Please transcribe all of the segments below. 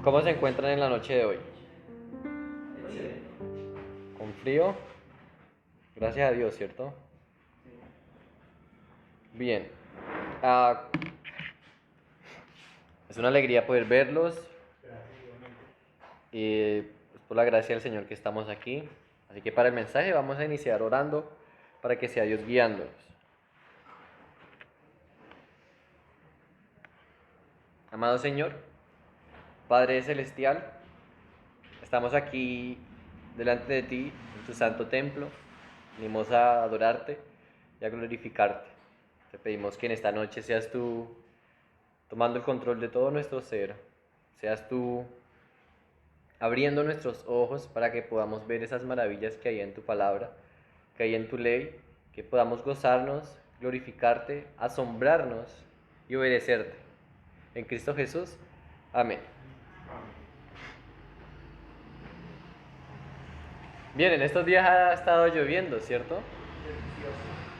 ¿Cómo se encuentran en la noche de hoy? ¿Con frío? Gracias a Dios, ¿cierto? Bien. Ah, es una alegría poder verlos y pues, por la gracia del Señor que estamos aquí. Así que para el mensaje vamos a iniciar orando para que sea Dios guiándonos. Amado Señor, Padre Celestial, estamos aquí delante de ti, en tu santo templo. Venimos a adorarte y a glorificarte. Te pedimos que en esta noche seas tú tomando el control de todo nuestro ser, seas tú abriendo nuestros ojos para que podamos ver esas maravillas que hay en tu palabra, que hay en tu ley, que podamos gozarnos, glorificarte, asombrarnos y obedecerte. En Cristo Jesús, amén. Bien, en estos días ha estado lloviendo, ¿cierto?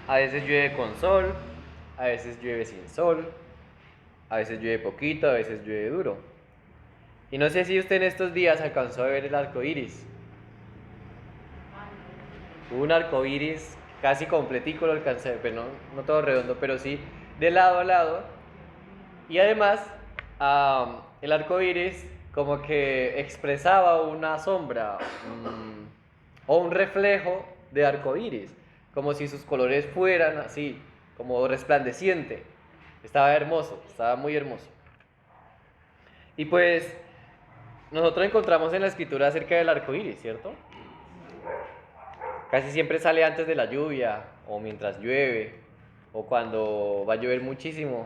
A veces llueve con sol, a veces llueve sin sol, a veces llueve poquito, a veces llueve duro. Y no sé si usted en estos días alcanzó a ver el arco iris. Hubo un arco iris casi completico, lo alcancé, pero no todo redondo, pero sí de lado a lado. Y además, el arco iris como que expresaba una sombra o un reflejo de arco iris, como si sus colores fueran así, como resplandeciente. Estaba hermoso, estaba muy hermoso. Y pues nosotros encontramos en la escritura acerca del arco iris, ¿cierto? Casi siempre sale antes de la lluvia, o mientras llueve, o cuando va a llover muchísimo.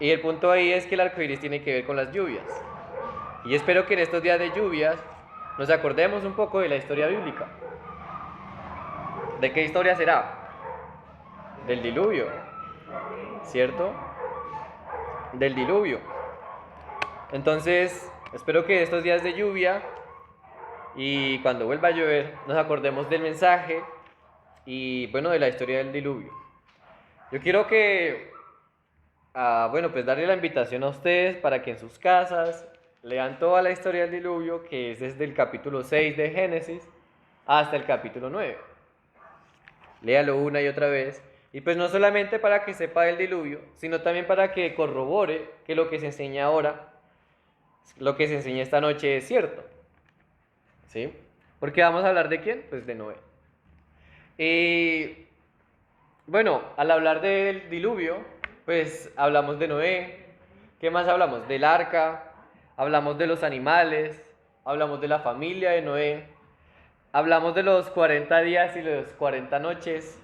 Y el punto ahí es que el arco iris tiene que ver con las lluvias. Y espero que en estos días de lluvias nos acordemos un poco de la historia bíblica. ¿De qué historia será? Del diluvio, ¿cierto? Del diluvio. Entonces, espero que estos días de lluvia y cuando vuelva a llover nos acordemos del mensaje y bueno, de la historia del diluvio. Yo quiero que, bueno, pues darle la invitación a ustedes para que en sus casas lean toda la historia del diluvio, que es desde el capítulo 6 de Génesis hasta el capítulo 9. Léalo una y otra vez. Y pues no solamente para que sepa del diluvio, sino también para que corrobore que lo que se enseña ahora, lo que se enseña esta noche es cierto. ¿Sí? Porque vamos a hablar de quién? Pues de Noé. Y bueno, al hablar del diluvio, pues hablamos de Noé. ¿Qué más hablamos? Del arca, hablamos de los animales, hablamos de la familia de Noé, hablamos de los 40 días y los 40 noches,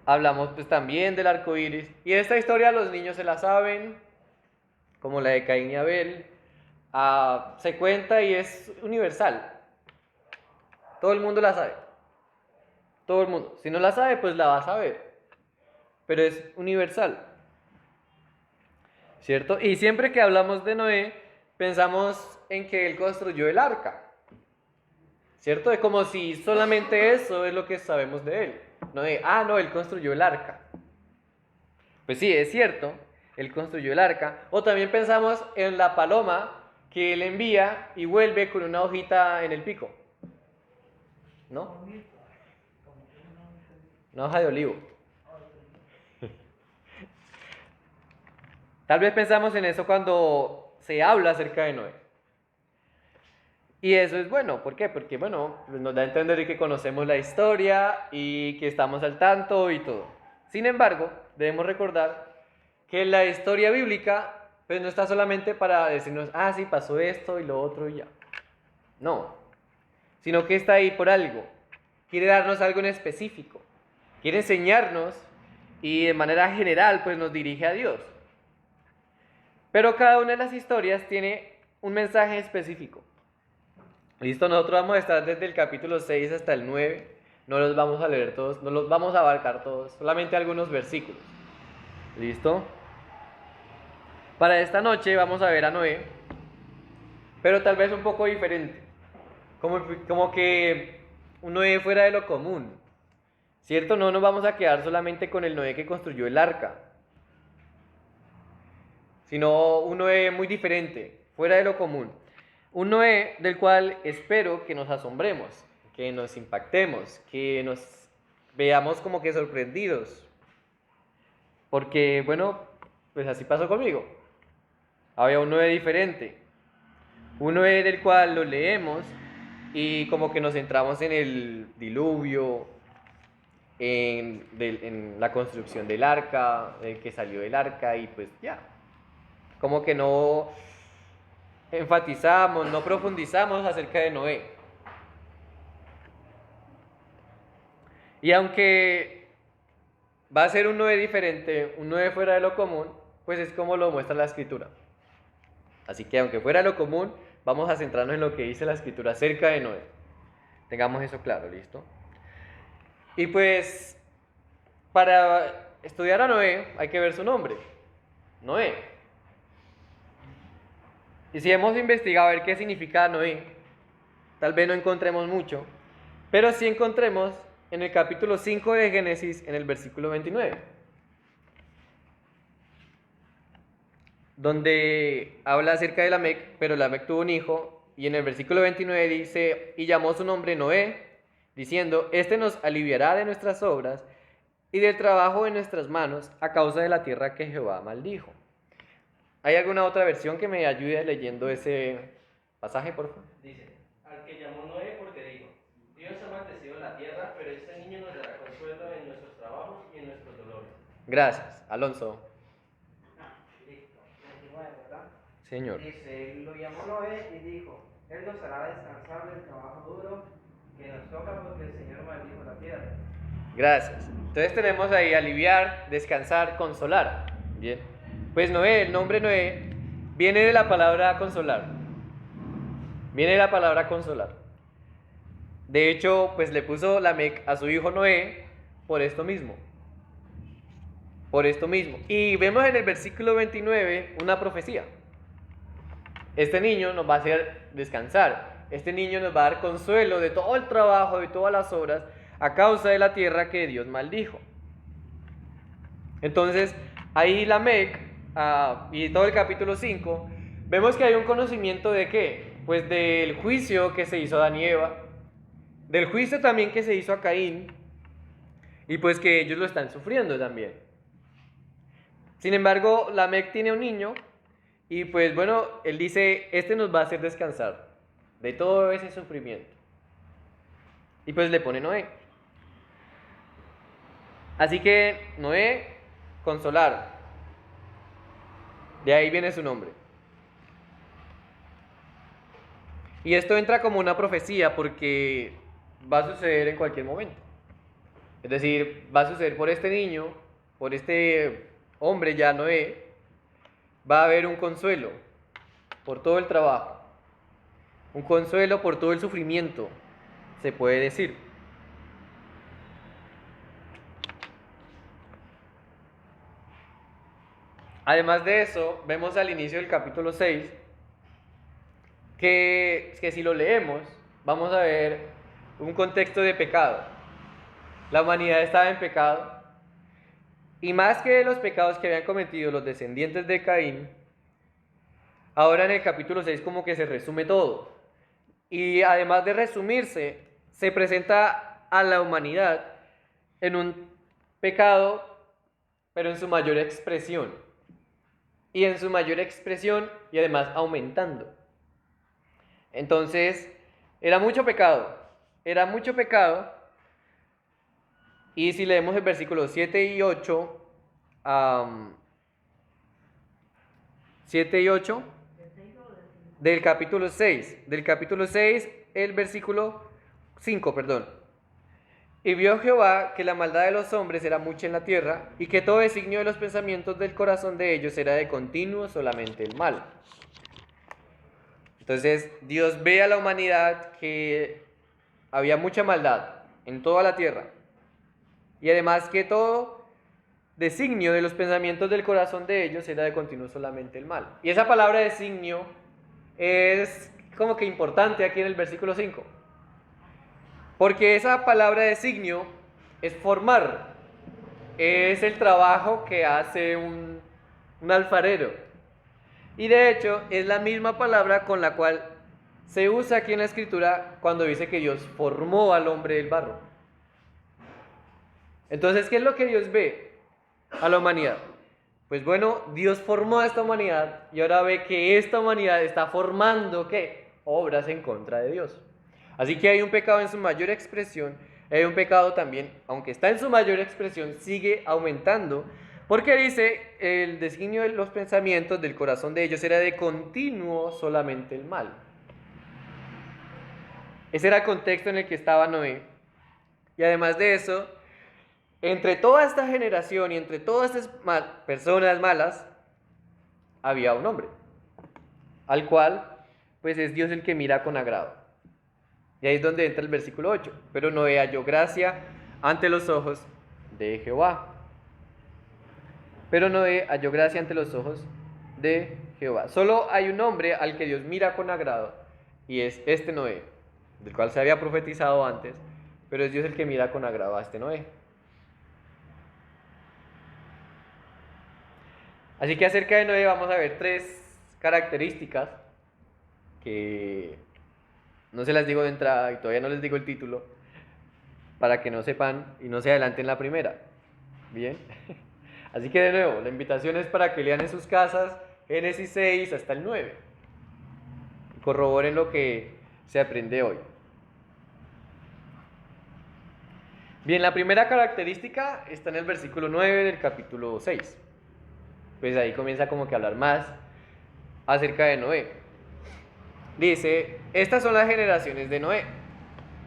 hablamos pues también del arco iris. Y esta historia los niños se la saben, como la de Caín y Abel. Se cuenta y es universal. Todo el mundo la sabe. Todo el mundo. Si no la sabe, pues la va a saber. Pero es universal. ¿Cierto? Y siempre que hablamos de Noé, pensamos en que él construyó el arca. ¿Cierto? Es como si solamente eso es lo que sabemos de él. Noé, no, él construyó el arca. Pues sí, es cierto, él construyó el arca. O también pensamos en la paloma que él envía y vuelve con una hojita en el pico. ¿No? Una hoja de olivo. Tal vez pensamos en eso cuando se habla acerca de Noé. Y eso es bueno, ¿por qué? Porque bueno, nos da a entender que conocemos la historia y que estamos al tanto y todo. Sin embargo, debemos recordar que la historia bíblica pues no está solamente para decirnos, sí pasó esto y lo otro y ya. No, sino que está ahí por algo. Quiere darnos algo en específico. Quiere enseñarnos y de manera general pues nos dirige a Dios. Pero cada una de las historias tiene un mensaje específico. Listo, nosotros vamos a estar desde el capítulo 6 hasta el 9. No los vamos a leer todos, no los vamos a abarcar todos, solamente algunos versículos. ¿Listo? Para esta noche vamos a ver a Noé, pero tal vez un poco diferente. Como que un Noé fuera de lo común. ¿Cierto? No nos vamos a quedar solamente con el Noé que construyó el arca, sino un Noé muy diferente, fuera de lo común. Un Noé del cual espero que nos asombremos, que nos impactemos, que nos veamos como que sorprendidos. Porque, bueno, pues así pasó conmigo. Había un Noé diferente. Un Noé del cual lo leemos y como que nos centramos en el diluvio, en la construcción del arca, el que salió del arca y pues ya. Como que no enfatizamos, no profundizamos acerca de Noé. Y aunque va a ser un Noé diferente, un Noé fuera de lo común, pues es como lo muestra la Escritura. Así que aunque fuera de lo común, vamos a centrarnos en lo que dice la Escritura acerca de Noé. Tengamos eso claro, ¿listo? Y pues, para estudiar a Noé hay que ver su nombre, Noé. Y si hemos investigado a ver qué significa Noé, tal vez no encontremos mucho, pero sí encontremos en el capítulo 5 de Génesis, en el versículo 29, donde habla acerca de Lamec, pero Lamec tuvo un hijo, y en el versículo 29 dice, y llamó su nombre Noé, diciendo, este nos aliviará de nuestras obras y del trabajo de nuestras manos a causa de la tierra que Jehová maldijo. ¿Hay alguna otra versión que me ayude leyendo ese pasaje, por favor? Dice, al que llamó Noé porque dijo, Dios ha maldecido la tierra, pero este niño nos dará consuelo en nuestros trabajos y en nuestros dolores. Gracias, Alonso. Listo, 29, ¿verdad? Señor. Dice, lo llamó Noé y dijo, Él nos hará descansar del trabajo duro que nos toca porque el Señor maldijo la tierra. Gracias. Entonces tenemos ahí aliviar, descansar, consolar. Bien. Pues Noé, el nombre Noé, viene de la palabra consolar. Viene de la palabra consolar. De hecho, pues le puso Lamec a su hijo Noé por esto mismo. Por esto mismo. Y vemos en el versículo 29 una profecía. Este niño nos va a hacer descansar. Este niño nos va a dar consuelo de todo el trabajo, de todas las obras, a causa de la tierra que Dios maldijo. Entonces, ahí Lamec, y todo el capítulo 5, vemos que hay un conocimiento de ¿qué? Pues del juicio que se hizo a Adán y Eva, del juicio también que se hizo a Caín, y pues que ellos lo están sufriendo también. Sin embargo, Lamec tiene un niño, y pues bueno, él dice, este nos va a hacer descansar de todo ese sufrimiento. Y pues le pone Noé. Así que Noé, consolar. De ahí viene su nombre. Y esto entra como una profecía porque va a suceder en cualquier momento. Es decir, va a suceder por este niño, por este hombre ya Noé, va a haber un consuelo por todo el trabajo, un consuelo por todo el sufrimiento, se puede decir. Además de eso, vemos al inicio del capítulo 6 que si lo leemos, vamos a ver un contexto de pecado. La humanidad estaba en pecado, y más que los pecados que habían cometido los descendientes de Caín, ahora en el capítulo 6 como que se resume todo. Y además de resumirse, se presenta a la humanidad en un pecado, pero en su mayor expresión. Y en su mayor expresión y además aumentando. Entonces, era mucho pecado. Y si leemos el versículo 7 y 8, 7 y 8 del capítulo 6, el versículo 5, perdón. Y vio Jehová que la maldad de los hombres era mucha en la tierra, y que todo designio de los pensamientos del corazón de ellos era de continuo solamente el mal. Entonces Dios ve a la humanidad que había mucha maldad en toda la tierra, y además que todo designio de los pensamientos del corazón de ellos era de continuo solamente el mal. Y esa palabra designio es como que importante aquí en el versículo 5. Porque esa palabra designio es formar, es el trabajo que hace un alfarero. Y de hecho es la misma palabra con la cual se usa aquí en la escritura cuando dice que Dios formó al hombre del barro. Entonces, ¿qué es lo que Dios ve a la humanidad? Pues bueno, Dios formó a esta humanidad y ahora ve que esta humanidad está formando, ¿qué? Obras en contra de Dios. Así que hay un pecado en su mayor expresión, hay un pecado también, aunque está en su mayor expresión, sigue aumentando, porque dice, el designio de los pensamientos del corazón de ellos era de continuo solamente el mal. Ese era el contexto en el que estaba Noé. Y además de eso, entre toda esta generación y entre todas estas personas malas, había un hombre, al cual, pues es Dios el que mira con agrado. Y ahí es donde entra el versículo 8. Pero Noé halló gracia ante los ojos de Jehová. Pero Noé halló gracia ante los ojos de Jehová. Solo hay un hombre al que Dios mira con agrado, y es este Noé, del cual se había profetizado antes, pero es Dios el que mira con agrado a este Noé. Así que acerca de Noé vamos a ver 3 características que no se las digo de entrada y todavía no les digo el título para que no sepan y no se adelanten la primera. Bien. Así que de nuevo, la invitación es para que lean en sus casas Génesis 6 hasta el 9. Y corroboren lo que se aprende hoy. Bien, la primera característica está en el versículo 9 del capítulo 6. Pues ahí comienza como que a hablar más acerca de Noé. Dice, estas son las generaciones de Noé.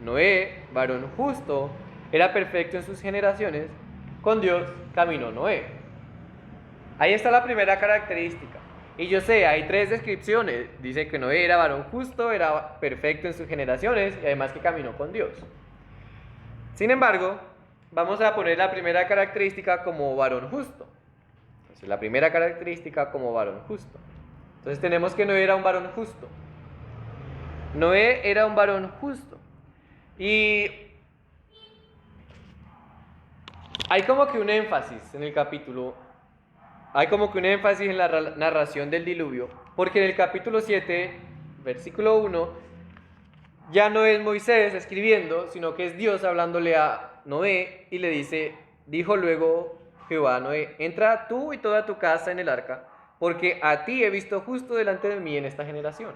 Noé, varón justo, era perfecto en sus generaciones. Con Dios caminó Noé. Ahí está la primera característica. Y yo sé, hay 3 descripciones. Dice que Noé era varón justo, era perfecto en sus generaciones y además que caminó con Dios. Sin embargo, vamos a poner la primera característica como varón justo. Entonces, la primera característica como varón justo. Entonces tenemos que Noé era un varón justo. Noé era un varón justo. Y hay como que un énfasis en el capítulo, hay como que un énfasis en la narración del diluvio, porque en el capítulo 7, versículo 1, ya no es Moisés escribiendo, sino que es Dios hablándole a Noé y le dice, dijo luego Jehová a Noé, entra tú y toda tu casa en el arca, porque a ti he visto justo delante de mí en esta generación.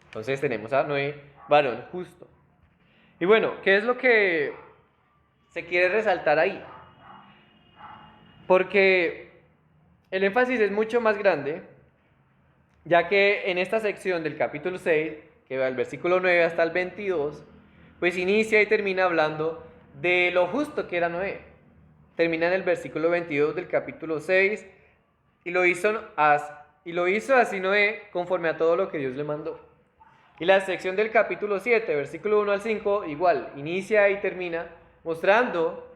Entonces tenemos a Noé, varón justo. Y bueno, ¿qué es lo que se quiere resaltar ahí? Porque el énfasis es mucho más grande, ya que en esta sección del capítulo 6, que va del versículo 9 hasta el 22, pues inicia y termina hablando de lo justo que era Noé. Termina en el versículo 22 del capítulo 6, y lo hizo así Noé conforme a todo lo que Dios le mandó. Y la sección del capítulo 7, versículo 1 al 5, igual, inicia y termina mostrando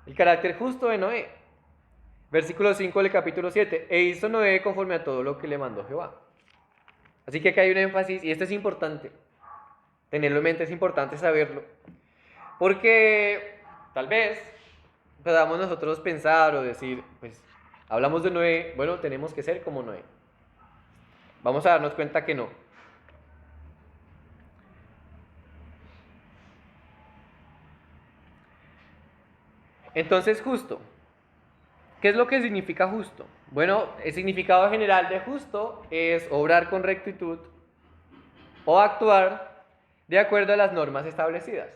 el carácter justo de Noé. Versículo 5 del capítulo 7, e hizo Noé conforme a todo lo que le mandó Jehová. Así que acá hay un énfasis, y esto es importante, tenerlo en mente, es importante saberlo, porque tal vez podamos nosotros pensar o decir, pues, hablamos de Noé, bueno, tenemos que ser como Noé. Vamos a darnos cuenta que no. Entonces, justo. ¿Qué es lo que significa justo? Bueno, el significado general de justo es obrar con rectitud o actuar de acuerdo a las normas establecidas.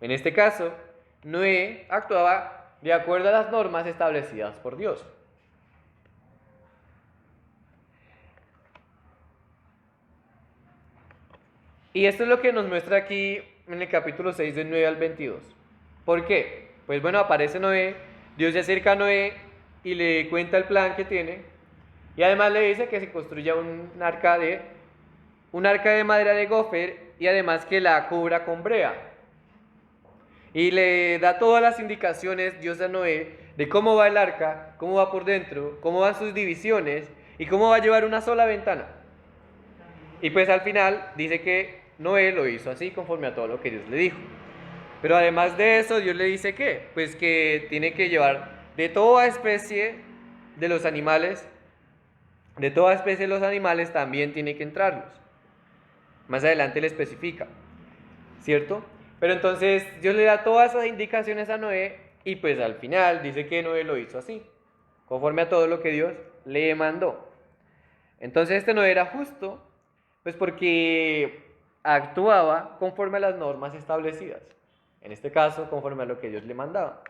En este caso, Noé actuaba de acuerdo a las normas establecidas por Dios. Y esto es lo que nos muestra aquí en el capítulo 6 del 9 al 22. ¿Por qué? Pues bueno, aparece Noé, Dios se acerca a Noé y le cuenta el plan que tiene, y además le dice que se construya un arca de madera de gofer, y además que la cubra con brea. Y le da todas las indicaciones Dios a Noé de cómo va el arca, cómo va por dentro, cómo van sus divisiones y cómo va a llevar una sola ventana. Y pues al final dice que Noé lo hizo así conforme a todo lo que Dios le dijo. Pero además de eso, Dios le dice ¿qué? Pues que tiene que llevar de toda especie de los animales de toda especie de los animales también tiene que entrarlos. Más adelante le especifica, ¿cierto? Pero entonces Dios le da todas esas indicaciones a Noé y pues al final dice que Noé lo hizo así, conforme a todo lo que Dios le mandó. Entonces este no era justo, pues porque actuaba conforme a las normas establecidas. En este caso, conforme a lo que Dios le mandaba.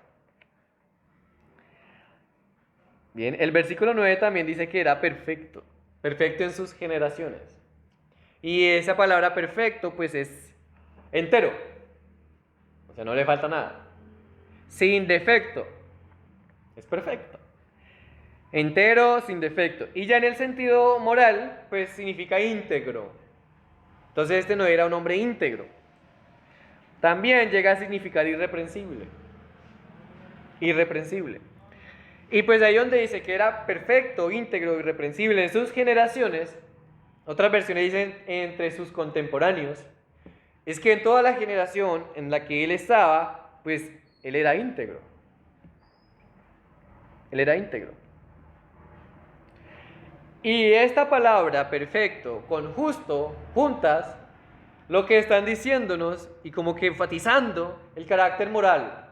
Bien, el versículo 9 también dice que era perfecto, perfecto en sus generaciones. Y esa palabra perfecto, pues es entero, o sea, no le falta nada. Sin defecto, es perfecto. Entero, sin defecto. Y ya en el sentido moral, pues significa íntegro. Entonces este no era un hombre íntegro. También llega a significar irreprensible. Irreprensible. Y pues ahí donde dice que era perfecto, íntegro, irreprensible en sus generaciones, otras versiones dicen entre sus contemporáneos, es que en toda la generación en la que él estaba, pues él era íntegro. Él era íntegro. Y esta palabra perfecto con justo juntas, lo que están diciéndonos y como que enfatizando el carácter moral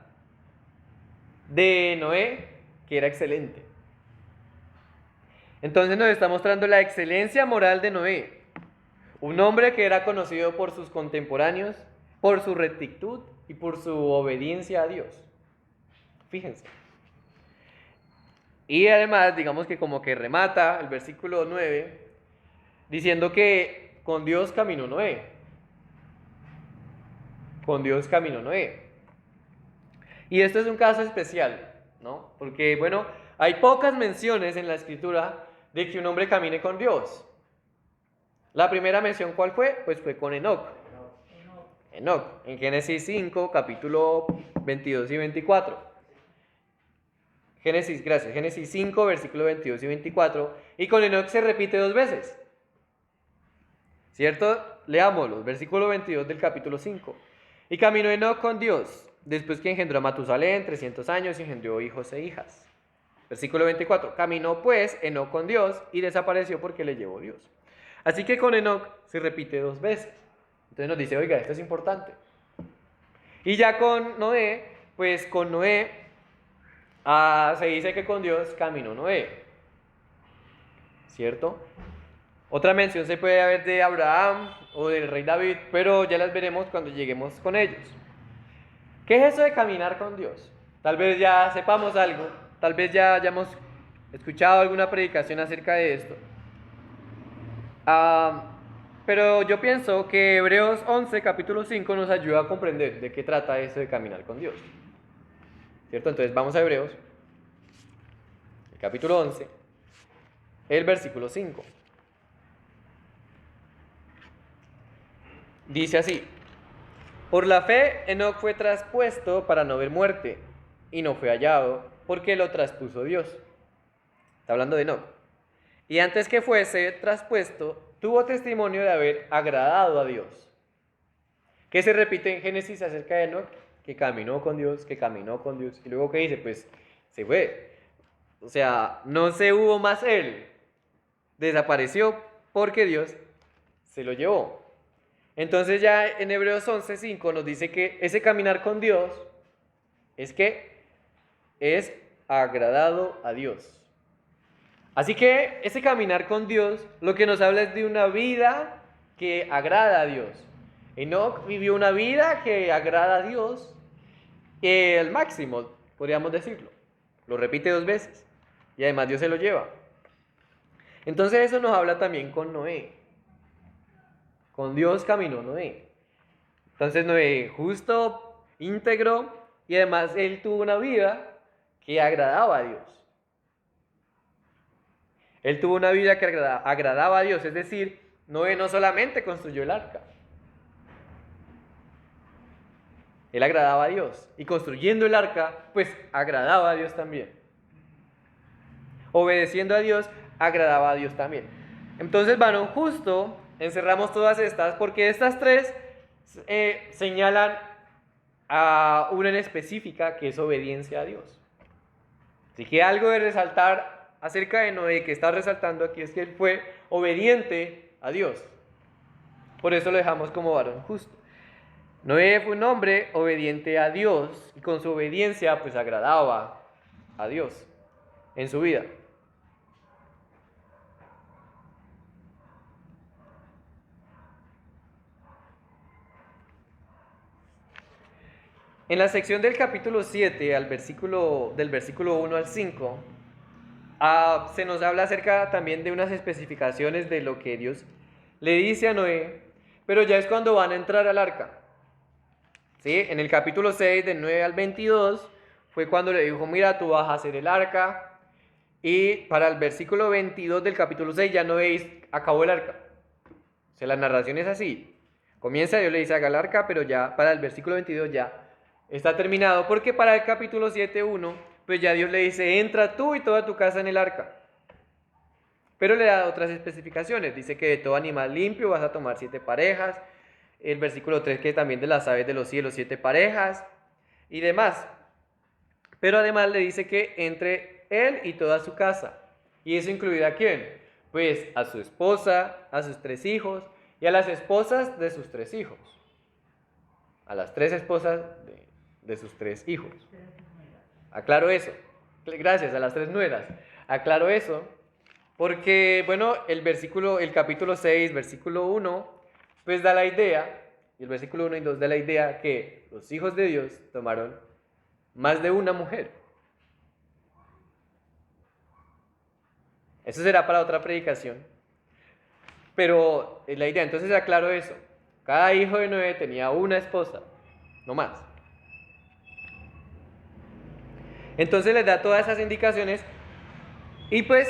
de Noé, que era excelente. Entonces nos está mostrando la excelencia moral de Noé, un hombre que era conocido por sus contemporáneos, por su rectitud y por su obediencia a Dios. Fíjense. Y además, digamos que como que remata el versículo 9, diciendo que con Dios caminó Noé. Con Dios caminó Noé. Y esto es un caso especial, ¿no? Porque, bueno, hay pocas menciones en la Escritura de que un hombre camine con Dios. La primera mención, ¿cuál fue? Pues fue con Enoc. Enoc, en Génesis 5, capítulo 22 y 24. Génesis 5, versículo 22 y 24. Y con Enoc se repite 2 veces. ¿Cierto? Leámoslo, versículo 22 del capítulo 5. Y caminó Enoc con Dios, después que engendró a Matusalén 300 años y engendró hijos e hijas. Versículo 24. Caminó pues Enoc con Dios y desapareció porque le llevó Dios. Así que con Enoc se repite 2 veces. Entonces nos dice, oiga, esto es importante. Y ya con Noé, pues con Noé se dice que con Dios caminó Noé. ¿Cierto? Otra mención se puede ver de Abraham o del rey David, pero ya las veremos cuando lleguemos con ellos. ¿Qué es eso de caminar con Dios? Tal vez ya sepamos algo, tal vez ya hayamos escuchado alguna predicación acerca de esto. Pero yo pienso que Hebreos 11, capítulo 5 nos ayuda a comprender de qué trata eso de caminar con Dios. ¿Cierto? Entonces vamos a Hebreos, el capítulo 11, el versículo 5. Dice así: por la fe Enoc fue traspuesto para no ver muerte, y no fue hallado, porque lo traspuso Dios. Está hablando de Enoc. Y antes que fuese traspuesto, tuvo testimonio de haber agradado a Dios. ¿Qué se repite en Génesis acerca de Enoc? Que caminó con Dios, que caminó con Dios. Y luego, ¿qué dice? Pues se fue. O sea, no se hubo más él. Desapareció porque Dios se lo llevó. Entonces ya en Hebreos 11:5 nos dice que ese caminar con Dios es que es agradado a Dios. Así que ese caminar con Dios lo que nos habla es de una vida que agrada a Dios. Enoc vivió una vida que agrada a Dios al máximo, podríamos decirlo. Lo repite 2 veces y además Dios se lo lleva. Entonces eso nos habla también con Noé. Con Dios caminó Noé. Entonces Noé, justo, íntegro, y además él tuvo una vida que agradaba a Dios. Él tuvo una vida que agradaba a Dios, es decir, Noé no solamente construyó el arca. Él agradaba a Dios, y construyendo el arca, pues agradaba a Dios también. Obedeciendo a Dios, agradaba a Dios también. Entonces, varón justo, encerramos todas estas, porque estas 3 señalan a una en específica, que es obediencia a Dios. Así que algo de resaltar acerca de Noé que está resaltando aquí es que él fue obediente a Dios. Por eso lo dejamos como varón justo. Noé fue un hombre obediente a Dios y con su obediencia pues agradaba a Dios en su vida. En la sección del capítulo 7, del versículo 1 al 5, se nos habla acerca también de unas especificaciones de lo que Dios le dice a Noé, pero ya es cuando van a entrar al arca. ¿Sí? En el capítulo 6, del 9 al 22, fue cuando le dijo, mira, tú vas a hacer el arca. Y para el versículo 22 del capítulo 6 ya Noé acabó el arca. O sea, la narración es así. Comienza, Dios le dice, haga el arca, pero ya para el versículo 22 ya está terminado, porque para el capítulo 7:1, pues ya Dios le dice, entra tú y toda tu casa en el arca. Pero le da otras especificaciones, dice que de todo animal limpio vas a tomar 7 parejas, el versículo 3 que también de las aves de los cielos 7 parejas y demás. Pero además le dice que entre él y toda su casa. ¿Y eso incluye a quién? Pues a su esposa, a sus 3 hijos y a las esposas de sus 3 hijos. A las 3 esposas de sus 3 hijos. Aclaro eso. Gracias, a las 3 nueras. Aclaro eso porque, bueno, el capítulo 6, versículo 1, pues da la idea, y el versículo 1 y 2 da la idea que los hijos de Dios tomaron más de una mujer. Eso será para otra predicación. Pero la idea, entonces aclaro eso. Cada hijo de Noé tenía una esposa, no más. Entonces les da todas esas indicaciones y pues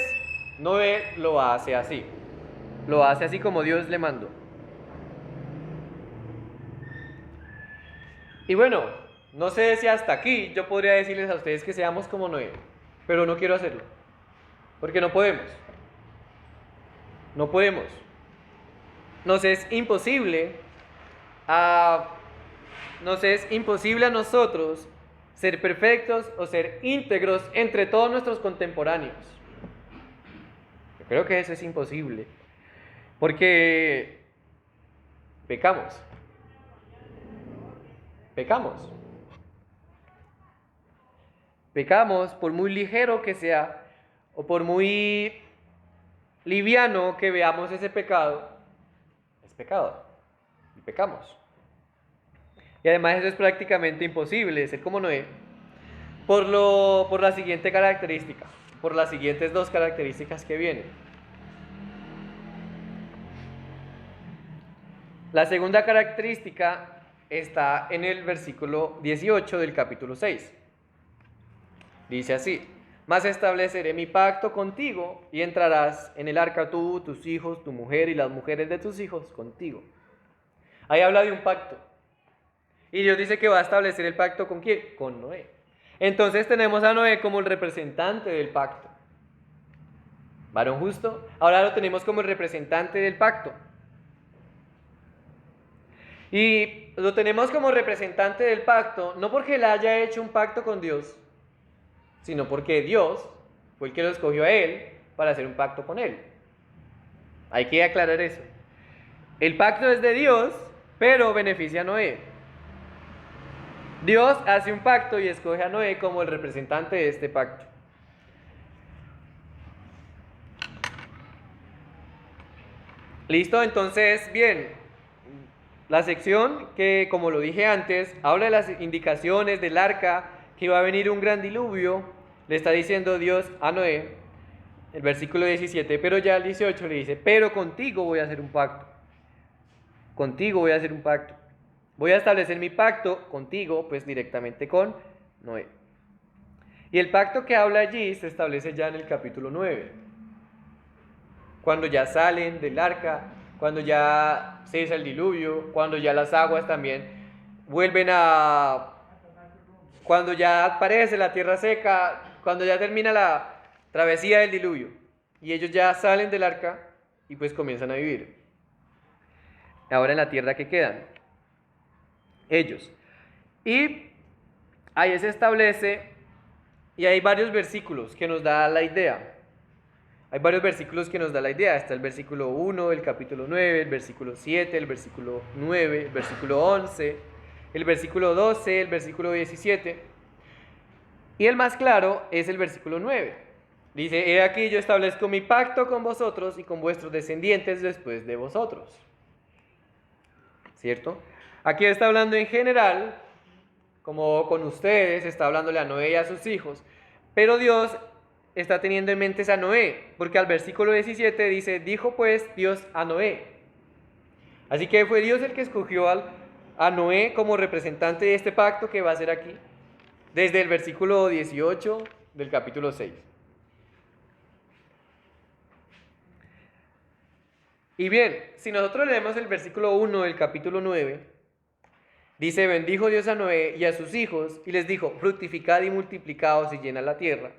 Noé lo hace así. Lo hace así como Dios le mandó. Y bueno, no sé si hasta aquí yo podría decirles a ustedes que seamos como Noé, pero no quiero hacerlo, porque no podemos. No podemos. Nos es imposible a nosotros ser perfectos o ser íntegros entre todos nuestros contemporáneos. Yo creo que eso es imposible, porque pecamos. Pecamos por muy ligero que sea o por muy liviano que veamos ese pecado, es pecado y pecamos. Y además eso es prácticamente imposible, ser como Noé, por la siguiente característica, por las siguientes 2 características que vienen. La segunda característica está en el versículo 18 del capítulo 6. Dice así: mas estableceré mi pacto contigo y entrarás en el arca tú, tus hijos, tu mujer y las mujeres de tus hijos contigo. Ahí habla de un pacto. Y Dios dice que va a establecer el pacto ¿con quién? Con Noé. Entonces tenemos a Noé como el representante del pacto. ¿Varón justo? Ahora lo tenemos como el representante del pacto. Y lo tenemos como representante del pacto, no porque él haya hecho un pacto con Dios, sino porque Dios fue el que lo escogió a él para hacer un pacto con él. Hay que aclarar eso. El pacto es de Dios, pero beneficia a Noé. Dios hace un pacto y escoge a Noé como el representante de este pacto. ¿Listo? Entonces, bien, la sección que, como lo dije antes, habla de las indicaciones del arca, que va a venir un gran diluvio, le está diciendo Dios a Noé, el versículo 17, pero ya el 18 le dice, pero contigo voy a hacer un pacto. Contigo voy a hacer un pacto. Voy a establecer mi pacto contigo, pues directamente con Noé. Y el pacto que habla allí se establece ya en el capítulo 9. Cuando ya salen del arca, cuando ya cesa el diluvio, cuando ya las aguas también vuelven a... Cuando ya aparece la tierra seca, cuando ya termina la travesía del diluvio. Y ellos ya salen del arca y pues comienzan a vivir. Ahora en la tierra que quedan. Ellos. Y ahí se establece, y hay varios versículos que nos da la idea. Hay varios versículos que nos da la idea. Está el versículo 1 del capítulo 9, el versículo 7, el versículo 9, el versículo 11, el versículo 12, el versículo 17. Y el más claro es el versículo 9. Dice, he aquí yo establezco mi pacto con vosotros y con vuestros descendientes después de vosotros. ¿Cierto? Aquí está hablando en general, como con ustedes, está hablándole a Noé y a sus hijos. Pero Dios está teniendo en mente a Noé, porque al versículo 17 dice, dijo pues Dios a Noé. Así que fue Dios el que escogió a Noé como representante de este pacto que va a ser aquí, desde el versículo 18 del capítulo 6. Y bien, si nosotros leemos el versículo 1 del capítulo 9, dice, bendijo Dios a Noé y a sus hijos, y les dijo, fructificad y multiplicaos y llenad la tierra.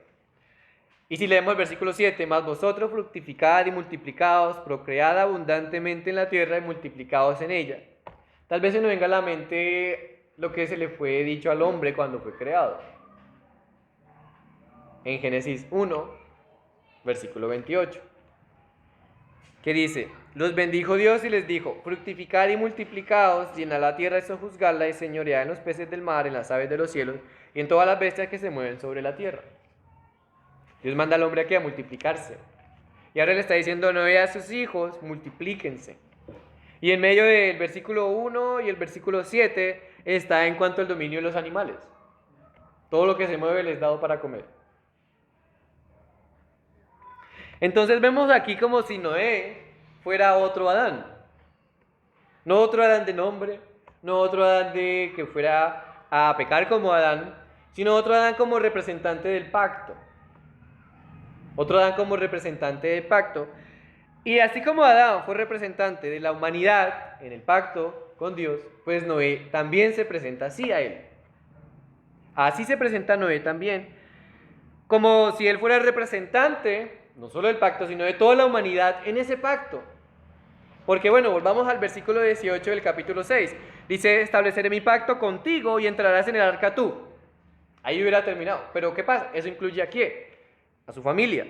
Y si leemos el versículo 7, más vosotros fructificad y multiplicaos, procread abundantemente en la tierra y multiplicaos en ella. Tal vez se nos venga a la mente lo que se le fue dicho al hombre cuando fue creado. En Génesis 1, versículo 28, que dice, los bendijo Dios y les dijo, fructificad y multiplicaos, llenad la tierra y sojuzgadla y señoread en los peces del mar, en las aves de los cielos y en todas las bestias que se mueven sobre la tierra. Dios manda al hombre aquí a multiplicarse. Y ahora le está diciendo, no a sus hijos, multiplíquense. Y en medio del versículo 1 y el versículo 7 está en cuanto al dominio de los animales. Todo lo que se mueve les es dado para comer. Entonces vemos aquí como si Noé fuera otro Adán. No otro Adán de nombre, no otro Adán de que fuera a pecar como Adán, sino otro Adán como representante del pacto. Otro Adán como representante del pacto. Y así como Adán fue representante de la humanidad en el pacto con Dios, pues Noé también se presenta así a él. Así se presenta Noé también, como si él fuera el representante, no solo del pacto, sino de toda la humanidad en ese pacto. Porque bueno, volvamos al versículo 18 del capítulo 6. Dice, estableceré mi pacto contigo y entrarás en el arca tú. Ahí hubiera terminado. Pero ¿qué pasa? Eso incluye a quién. A su familia,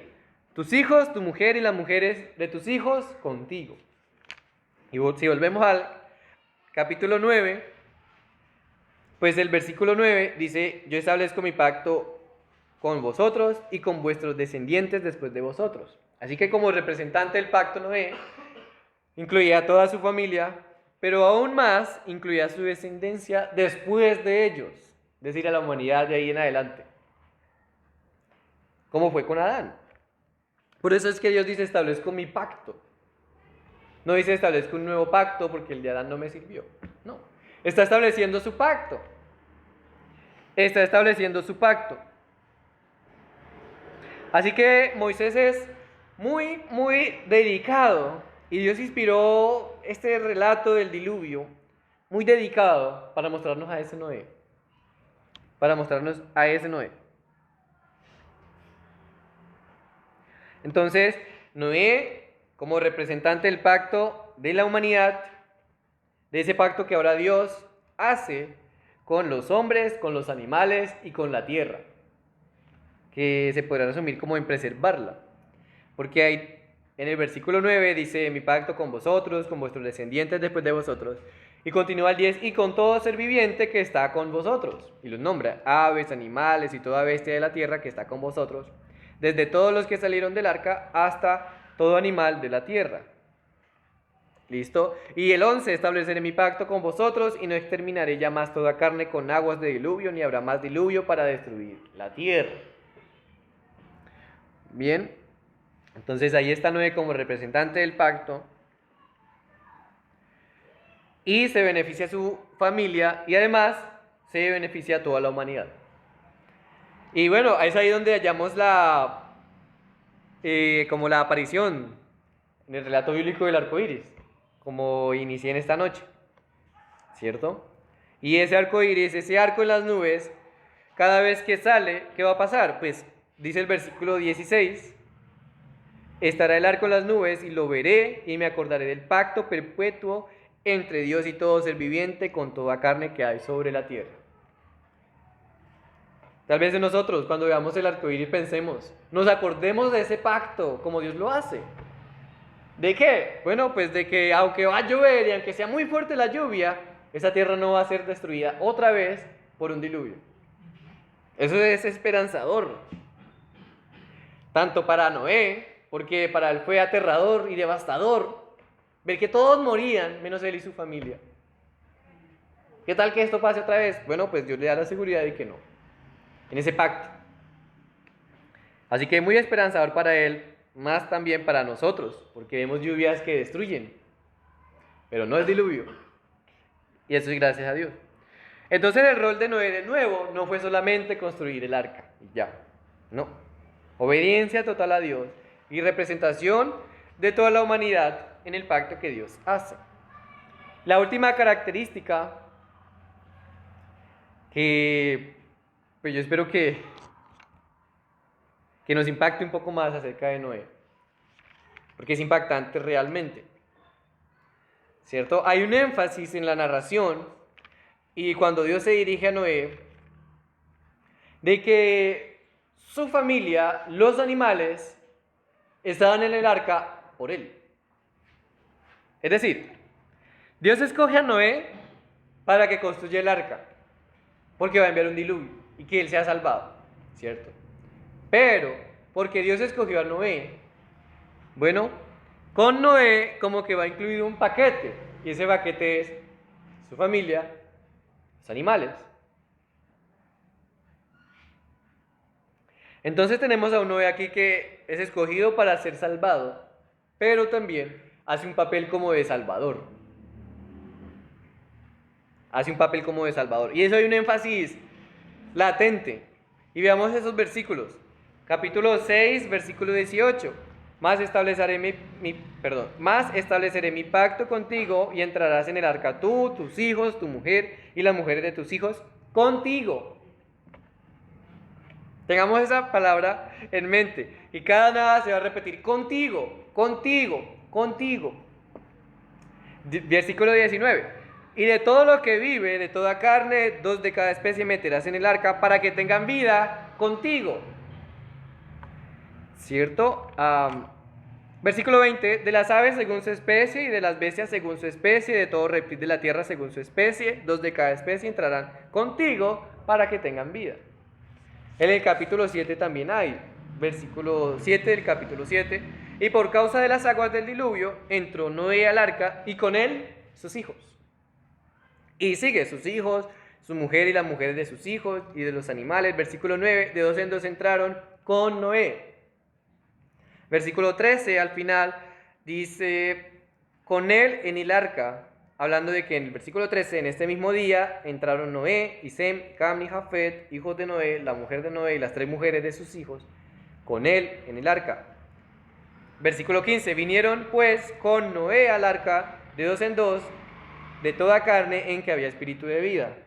tus hijos, tu mujer y las mujeres de tus hijos contigo. Y si volvemos al capítulo 9, pues el versículo 9 dice, yo establezco mi pacto con vosotros y con vuestros descendientes después de vosotros. Así que como representante del pacto Noé, incluía a toda su familia, pero aún más incluía a su descendencia después de ellos, es decir, a la humanidad de ahí en adelante. ¿Cómo fue con Adán? Por eso es que Dios dice, establezco mi pacto. No dice, establezco un nuevo pacto porque el de Adán no me sirvió. No, está estableciendo su pacto. Está estableciendo su pacto. Así que Moisés es muy, muy dedicado. Y Dios inspiró este relato del diluvio, muy dedicado para mostrarnos a ese Noé. Para mostrarnos a ese Noé. Entonces, Noé, como representante del pacto de la humanidad, de ese pacto que ahora Dios hace con los hombres, con los animales y con la tierra, que se podrá resumir como en preservarla. Porque hay, en el versículo 9 dice, mi pacto con vosotros, con vuestros descendientes después de vosotros. Y continúa el 10, y con todo ser viviente que está con vosotros. Y los nombra, aves, animales y toda bestia de la tierra que está con vosotros. Desde todos los que salieron del arca hasta todo animal de la tierra. ¿Listo? Y el 11, estableceré mi pacto con vosotros y no exterminaré ya más toda carne con aguas de diluvio, ni habrá más diluvio para destruir la tierra. Bien, entonces ahí está Noé como representante del pacto. Y se beneficia a su familia y además se beneficia a toda la humanidad. Y bueno, es ahí donde hallamos como la aparición en el relato bíblico del arco iris, como inicié en esta noche, ¿cierto? Y ese arco iris, ese arco en las nubes, cada vez que sale, ¿qué va a pasar? Pues dice el versículo 16, estará el arco en las nubes y lo veré y me acordaré del pacto perpetuo entre Dios y todo ser viviente con toda carne que hay sobre la tierra. Tal vez en nosotros, cuando veamos el arco iris, pensemos, nos acordemos de ese pacto, como Dios lo hace. ¿De qué? Bueno, pues de que aunque va a llover y aunque sea muy fuerte la lluvia, esa tierra no va a ser destruida otra vez por un diluvio. Eso es esperanzador. Tanto para Noé, porque para él fue aterrador y devastador ver que todos morían, menos él y su familia. ¿Qué tal que esto pase otra vez? Bueno, pues Dios le da la seguridad de que no, en ese pacto. Así que muy esperanzador para él, más también para nosotros, porque vemos lluvias que destruyen, pero no es diluvio. Y eso es gracias a Dios. Entonces el rol de Noé de nuevo no fue solamente construir el arca, y ya, no. Obediencia total a Dios y representación de toda la humanidad en el pacto que Dios hace. La última característica que pues yo espero que nos impacte un poco más acerca de Noé, porque es impactante realmente, ¿cierto? Hay un énfasis en la narración y cuando Dios se dirige a Noé, de que su familia, los animales, estaban en el arca por él. Es decir, Dios escoge a Noé para que construya el arca, porque va a enviar un diluvio y que él sea salvado, ¿cierto? Pero, porque Dios escogió a Noé, bueno, con Noé como que va incluido un paquete, y ese paquete es su familia, los animales. Entonces tenemos a un Noé aquí que es escogido para ser salvado, pero también hace un papel como de salvador. Hace un papel como de salvador. Y eso hay un énfasis latente. Y veamos esos versículos. Capítulo 6, versículo 18. Más estableceré mi pacto contigo y entrarás en el arca tú, tus hijos, tu mujer y las mujeres de tus hijos contigo. Tengamos esa palabra en mente. Y cada nada se va a repetir contigo, contigo, contigo. Versículo 19. Y de todo lo que vive, de toda carne, 2 de cada especie meterás en el arca para que tengan vida contigo. ¿Cierto? Versículo 20. De las aves según su especie y de las bestias según su especie, de todo reptil de la tierra según su especie, 2 de cada especie entrarán contigo para que tengan vida. En el capítulo 7 también hay, versículo 7 del capítulo 7. Y por causa de las aguas del diluvio, entró Noé al arca y con él sus hijos. Y sigue sus hijos, su mujer y las mujeres de sus hijos y de los animales. Versículo 9, de 2 en 2 entraron con Noé. Versículo 13 al final dice, con él en el arca, hablando de que en el versículo 13, en este mismo día, entraron Noé y Sem, Cam y Jafet, hijos de Noé, la mujer de Noé y las 3 mujeres de sus hijos, con él en el arca. Versículo 15, vinieron pues con Noé al arca de 2 en 2, de toda carne en que había espíritu de vida.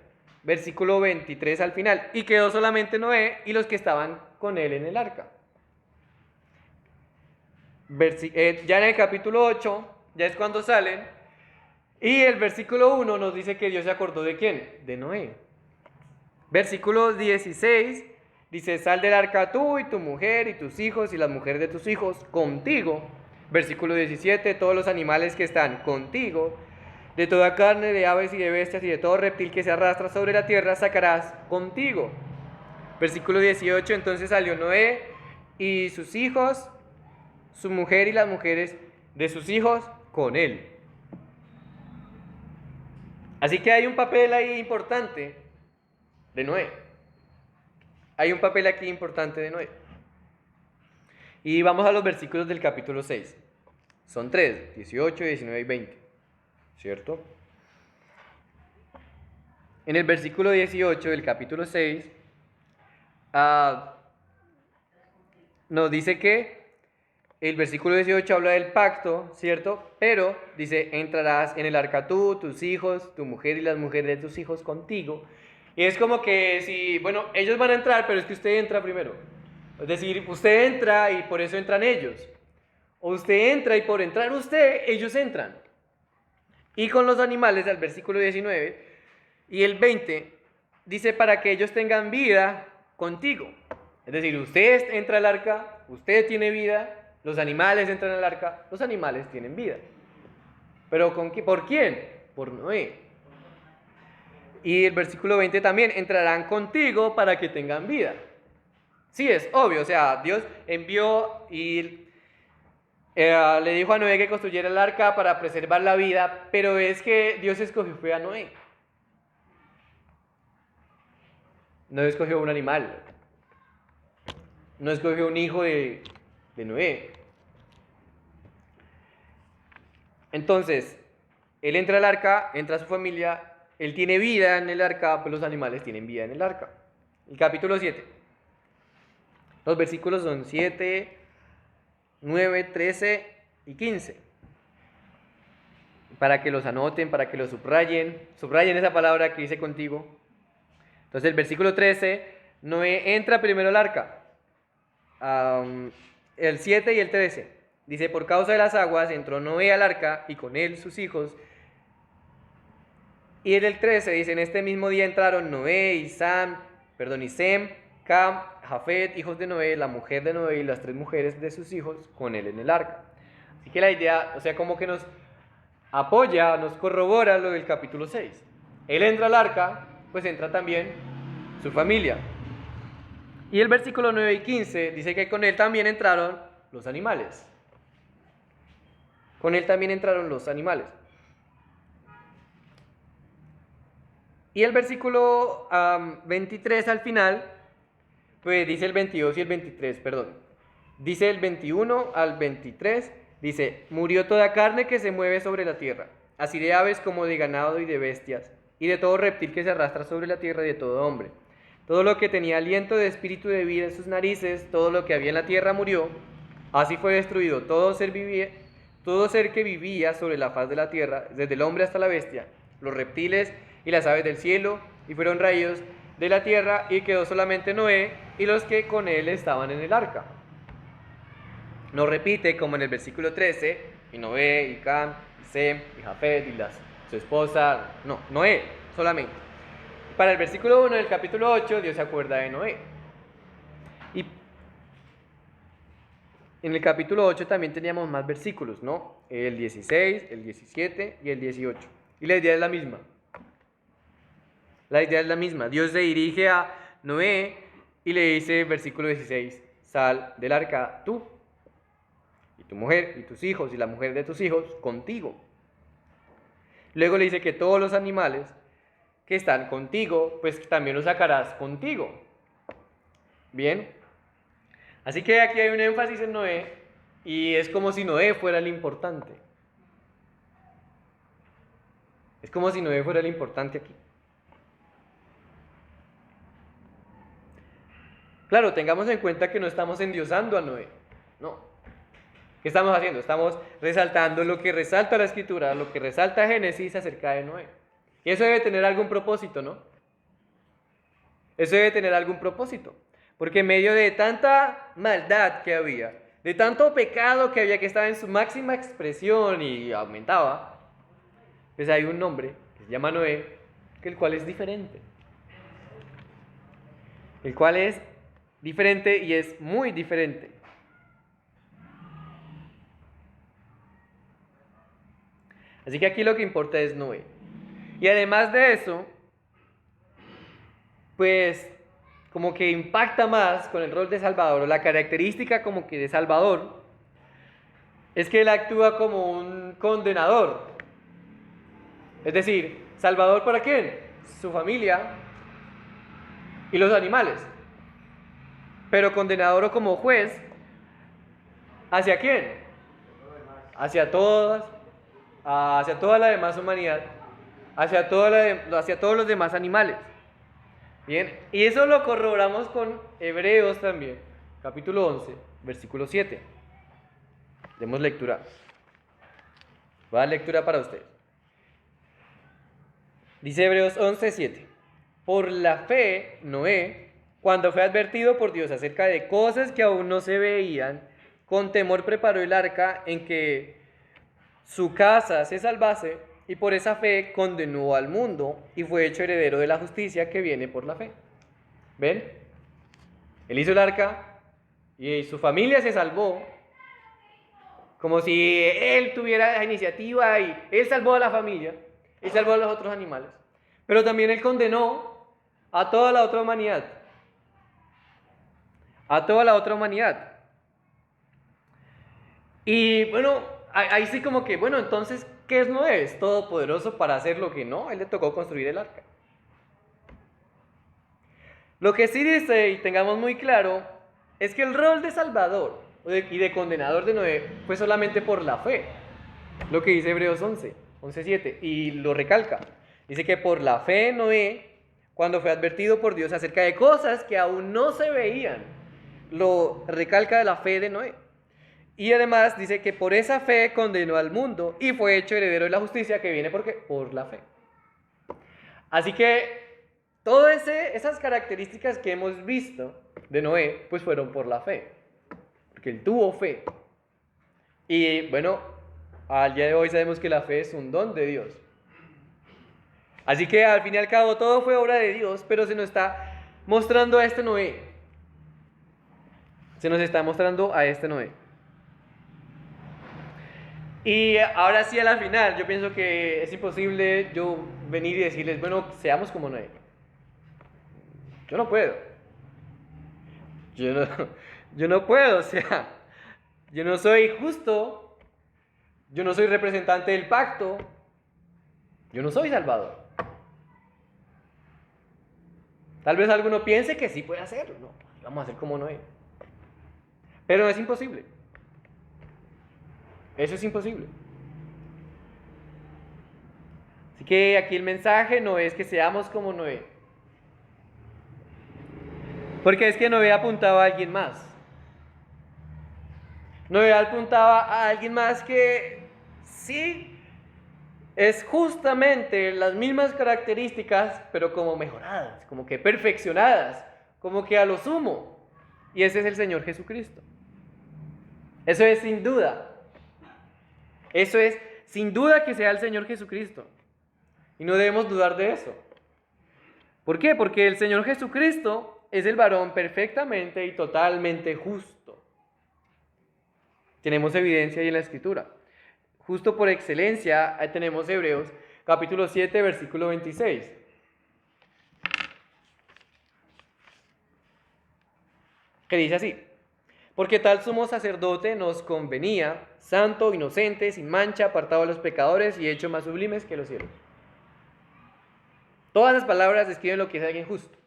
Versículo 23 al final, y quedó solamente Noé y los que estaban con él en el arca. Ya en el capítulo 8, ya es cuando salen, y el versículo 1 nos dice que Dios se acordó ¿de quién? De Noé. Versículo 16 dice, sal del arca tú y tu mujer y tus hijos y las mujeres de tus hijos contigo. Versículo 17, todos los animales que están contigo, de toda carne, de aves y de bestias y de todo reptil que se arrastra sobre la tierra, sacarás contigo. Versículo 18, entonces salió Noé y sus hijos, su mujer y las mujeres de sus hijos con él. Así que hay un papel ahí importante de Noé. Hay un papel aquí importante de Noé. Y vamos a los versículos del capítulo 6. Son 3, 18, 19 y 20. ¿Cierto? En el versículo 18 del capítulo 6 nos dice que el versículo 18 habla del pacto, ¿cierto? Pero dice, entrarás en el arca tú, tus hijos, tu mujer y las mujeres de tus hijos contigo. Y es como que si, bueno, ellos van a entrar, pero es que usted entra primero. Es decir, usted entra y por eso entran ellos. O usted entra y por entrar usted, ellos entran. Y con los animales, al versículo 19 y el 20, dice para que ellos tengan vida contigo. Es decir, usted entra al arca, usted tiene vida, los animales entran al arca, los animales tienen vida. ¿Pero por quién? Por Noé. Y el versículo 20 también, entrarán contigo para que tengan vida. Sí, es obvio, o sea, Dios envió y le dijo a Noé que construyera el arca para preservar la vida, pero es que Dios escogió fue a Noé. No escogió un animal, no escogió un hijo de Noé. Entonces, él entra al arca, entra a su familia, él tiene vida en el arca, pues los animales tienen vida en el arca. El capítulo 7. Los versículos son 7, 9, 13 y 15. Para que los anoten, para que los subrayen. Subrayen esa palabra que dice contigo. Entonces el versículo 13, Noé entra primero al arca. El 7 y el 13. Dice, por causa de las aguas entró Noé al arca y con él sus hijos. Y en el 13 dice, en este mismo día entraron Noé y Sem, Cam, Jafet, hijos de Noé, la mujer de Noé y las 3 mujeres de sus hijos con él en el arca. Así que la idea, o sea, como que nos apoya, nos corrobora lo del capítulo 6. Él entra al arca, pues entra también su familia. Y el versículo 9 y 15 dice que con él también entraron los animales. Con él también entraron los animales. Y el versículo 23 al final, pues dice el 22 y el 23, perdón. Dice el 21 al 23, dice, murió toda carne que se mueve sobre la tierra, así de aves como de ganado y de bestias, y de todo reptil que se arrastra sobre la tierra y de todo hombre. Todo lo que tenía aliento de espíritu de vida en sus narices, todo lo que había en la tierra murió, así fue destruido todo ser que vivía sobre la faz de la tierra, desde el hombre hasta la bestia, los reptiles y las aves del cielo, y fueron raídos de la tierra, y quedó solamente Noé y los que con él estaban en el arca. Nos repite como en el versículo 13, y Noé, y Cam, y Sem, y Jafet, y su esposa, no, Noé solamente. Para el versículo 1 del capítulo 8, Dios se acuerda de Noé. Y en el capítulo 8 también teníamos más versículos, ¿no? El 16, el 17 y el 18. Y la idea es la misma. La idea es la misma. Dios se dirige a Noé y le dice, versículo 16, sal del arca tú y tu mujer y tus hijos y la mujer de tus hijos contigo. Luego le dice que todos los animales que están contigo, pues también los sacarás contigo. Bien. Así que aquí hay un énfasis en Noé y es como si Noé fuera el importante. Es como si Noé fuera el importante aquí. Claro, tengamos en cuenta que no estamos endiosando a Noé, no. ¿Qué estamos haciendo? Estamos resaltando lo que resalta la Escritura, lo que resalta Génesis acerca de Noé. Y eso debe tener algún propósito, ¿no? Eso debe tener algún propósito. Porque en medio de tanta maldad que había, de tanto pecado que había que estaba en su máxima expresión y aumentaba, pues hay un hombre que se llama Noé, el cual es diferente. El cual es diferente y es muy diferente. Así que aquí lo que importa es Noé. Y además de eso, pues como que impacta más con el rol de Salvador, o la característica como que de Salvador, es que él actúa como un condenador. Es decir, ¿Salvador para quién? Su familia y los animales. Pero condenador o como juez, ¿hacia quién? Hacia toda la demás humanidad, hacia todos los demás animales. Bien, y eso lo corroboramos con Hebreos también, capítulo 11, versículo 7. Demos lectura. Voy a dar lectura para ustedes. Dice Hebreos 11, 7. Por la fe, Noé, cuando fue advertido por Dios acerca de cosas que aún no se veían, con temor preparó el arca en que su casa se salvase, y por esa fe condenó al mundo y fue hecho heredero de la justicia que viene por la fe. ¿Ven? Él hizo el arca y su familia se salvó, como si él tuviera la iniciativa y él salvó a la familia, él salvó a los otros animales. Pero también él condenó a toda la otra humanidad. A toda la otra humanidad. Y bueno, ahí sí como que, bueno, entonces, ¿qué es Noé? ¿Es todopoderoso para hacer lo que no? A él le tocó construir el arca. Lo que sí dice, y tengamos muy claro, es que el rol de salvador y de condenador de Noé fue solamente por la fe. Lo que dice Hebreos 11:7, y lo recalca. Dice que por la fe Noé, cuando fue advertido por Dios acerca de cosas que aún no se veían, lo recalca de la fe de Noé. Y además dice que por esa fe condenó al mundo y fue hecho heredero de la justicia que viene por la fe. Así que todas esas características que hemos visto de Noé, pues fueron por la fe. Porque él tuvo fe. Y bueno, al día de hoy sabemos que la fe es un don de Dios. Así que al fin y al cabo todo fue obra de Dios, pero se nos está mostrando a este Noé. Se nos está mostrando a este Noé. Y ahora sí a la final, yo pienso que es imposible yo venir y decirles, bueno, seamos como Noé. Yo no puedo. Yo no puedo, o sea, yo no soy justo, yo no soy representante del pacto, yo no soy salvador. Tal vez alguno piense que sí puede hacerlo, no, vamos a hacer como Noé. Pero es imposible. Eso es imposible. Así que aquí el mensaje no es que seamos como Noé. Porque es que Noé apuntaba a alguien más. Noé apuntaba a alguien más que sí es justamente las mismas características, pero como mejoradas, como que perfeccionadas, como que a lo sumo. Y ese es el Señor Jesucristo. Eso es sin duda. Eso es sin duda que sea el Señor Jesucristo. Y no debemos dudar de eso. ¿Por qué? Porque el Señor Jesucristo es el varón perfectamente y totalmente justo. Tenemos evidencia ahí en la Escritura. Justo por excelencia, ahí tenemos Hebreos capítulo 7, versículo 26. Que dice así: porque tal sumo sacerdote nos convenía, santo, inocente, sin mancha, apartado de los pecadores y hecho más sublimes que los cielos. Todas las palabras describen lo que es alguien justo.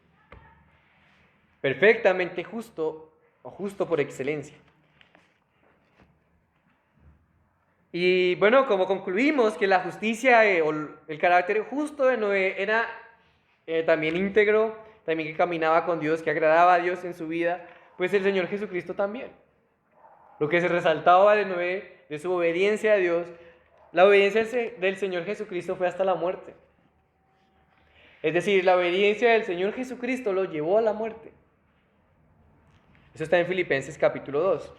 Perfectamente justo o justo por excelencia. Y bueno, como concluimos que la justicia o el carácter justo de Noé era también íntegro, también que caminaba con Dios, que agradaba a Dios en su vida, pues el Señor Jesucristo también. Lo que se resaltaba de Noé, de su obediencia a Dios, la obediencia del Señor Jesucristo fue hasta la muerte. Es decir, la obediencia del Señor Jesucristo lo llevó a la muerte. Eso está en Filipenses capítulo 2.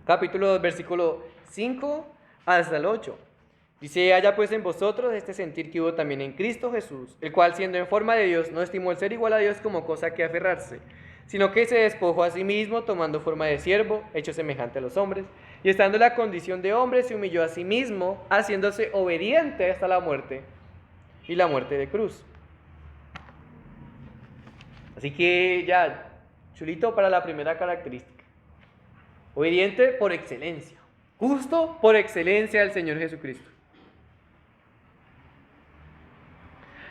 Capítulo 2, versículo 5 hasta el 8. Dice: haya pues en vosotros este sentir que hubo también en Cristo Jesús, el cual siendo en forma de Dios no estimó el ser igual a Dios como cosa que aferrarse, sino que se despojó a sí mismo, tomando forma de siervo, hecho semejante a los hombres, y estando en la condición de hombre se humilló a sí mismo, haciéndose obediente hasta la muerte, y la muerte de cruz. Así que ya, chulito para la primera característica. Obediente por excelencia, justo por excelencia del Señor Jesucristo.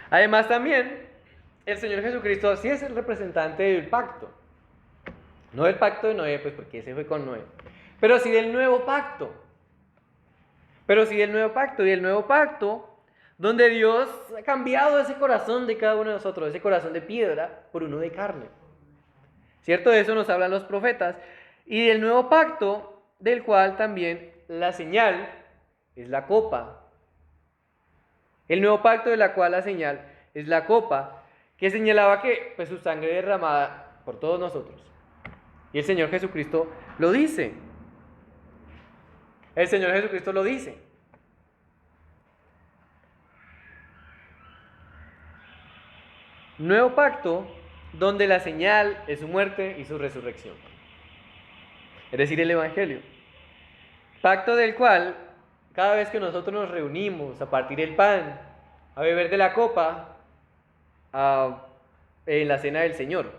Además también, el Señor Jesucristo sí es el representante del pacto. No del pacto de Noé, pues porque ese fue con Noé. Pero sí del nuevo pacto. Y del nuevo pacto, donde Dios ha cambiado ese corazón de cada uno de nosotros, ese corazón de piedra, por uno de carne. ¿Cierto? De eso nos hablan los profetas. Y del nuevo pacto, del cual también la señal es la copa. El nuevo pacto de la cual la señal es la copa, que señalaba que pues, su sangre derramada por todos nosotros. Y el Señor Jesucristo lo dice. El Señor Jesucristo lo dice. Nuevo pacto donde la señal es su muerte y su resurrección. Es decir, el Evangelio. Pacto del cual, cada vez que nosotros nos reunimos a partir del pan, a beber de la copa, en la cena del Señor.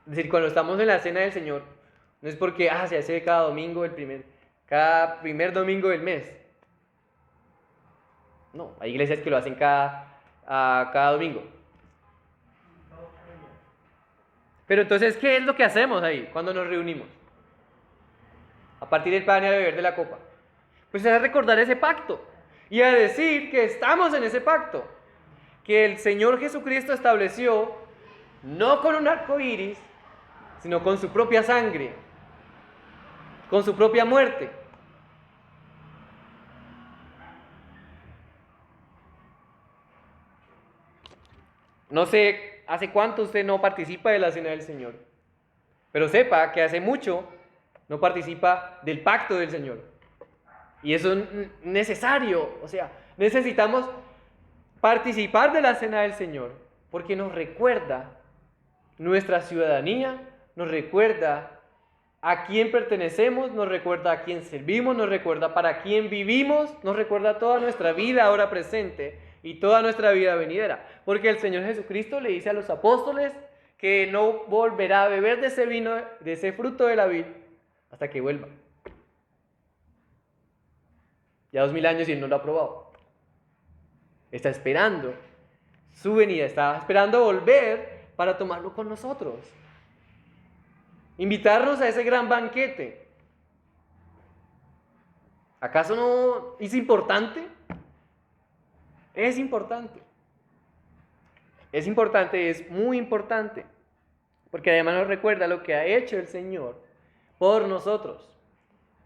Es decir, cuando estamos en la cena del Señor, no es porque se hace cada domingo, cada primer domingo del mes. No, hay iglesias que lo hacen cada domingo. Pero entonces, ¿qué es lo que hacemos ahí cuando nos reunimos? A partir del pan y a beber de la copa. Pues es a recordar ese pacto y a decir que estamos en ese pacto, que el Señor Jesucristo estableció no con un arco iris, sino con su propia sangre, con su propia muerte. No sé hace cuánto usted no participa de la cena del Señor, pero sepa que hace mucho no participa del pacto del Señor. Y eso es necesario, o sea, necesitamos participar de la cena del Señor, porque nos recuerda nuestra ciudadanía, nos recuerda a quién pertenecemos, nos recuerda a quién servimos, nos recuerda para quién vivimos, nos recuerda toda nuestra vida ahora presente y toda nuestra vida venidera. Porque el Señor Jesucristo le dice a los apóstoles que no volverá a beber de ese vino, de ese fruto de la vid, hasta que vuelva. Ya 2000 años y Él no lo ha probado. Está esperando su venida, está esperando volver para tomarlo con nosotros. Invitarnos a ese gran banquete. ¿Acaso no es importante? Es importante. Es importante, es muy importante. Porque además nos recuerda lo que ha hecho el Señor por nosotros.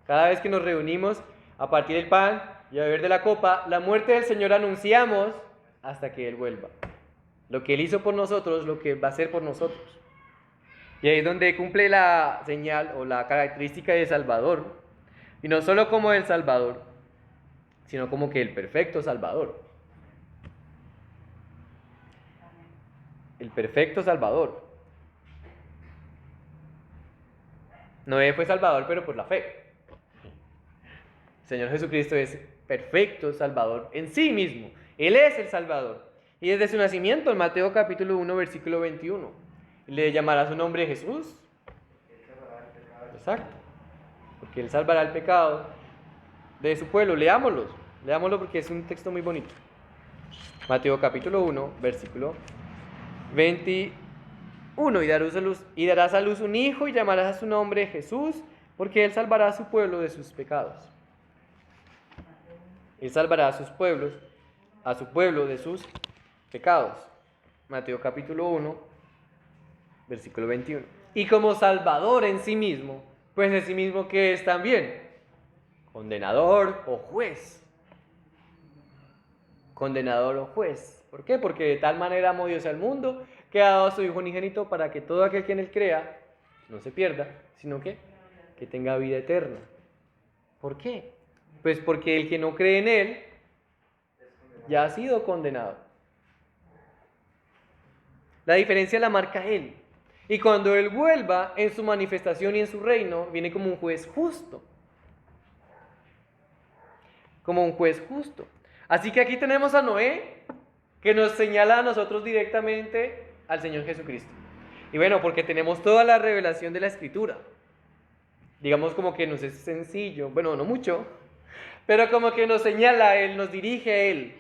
Cada vez que nos reunimos a partir del pan y a beber de la copa, la muerte del Señor anunciamos hasta que Él vuelva. Lo que Él hizo por nosotros, lo que va a hacer por nosotros. Y ahí es donde cumple la señal o la característica de Salvador. Y no solo como el Salvador, sino como que el perfecto Salvador. El perfecto Salvador. Noé fue Salvador, pero por la fe. El Señor Jesucristo es perfecto Salvador en sí mismo. Él es el Salvador. Y desde su nacimiento, en Mateo capítulo 1, versículo 21, le llamará su nombre Jesús. Exacto. Porque Él salvará el pecado de su pueblo. Leámoslo porque es un texto muy bonito. Mateo capítulo 1, versículo 21. Y darás a luz un hijo y llamarás a su nombre Jesús, porque Él salvará a su pueblo de sus pecados. Él salvará a su pueblo de sus pecados. Mateo capítulo 1, versículo 21. Y como Salvador en sí mismo, pues en sí mismo que es también condenador o juez. Condenador o juez. ¿Por qué? Porque de tal manera amó Dios al mundo que ha dado a su Hijo unigénito para que todo aquel que en Él crea no se pierda, sino que tenga vida eterna. ¿Por qué? Pues porque el que no cree en Él ya ha sido condenado. La diferencia la marca Él. Y cuando Él vuelva en su manifestación y en su reino, viene como un juez justo. Como un juez justo. Así que aquí tenemos a Noé, que nos señala a nosotros directamente al Señor Jesucristo. Y bueno, porque tenemos toda la revelación de la Escritura. Digamos como que nos es sencillo, bueno, no mucho, pero como que nos señala a Él, nos dirige a Él,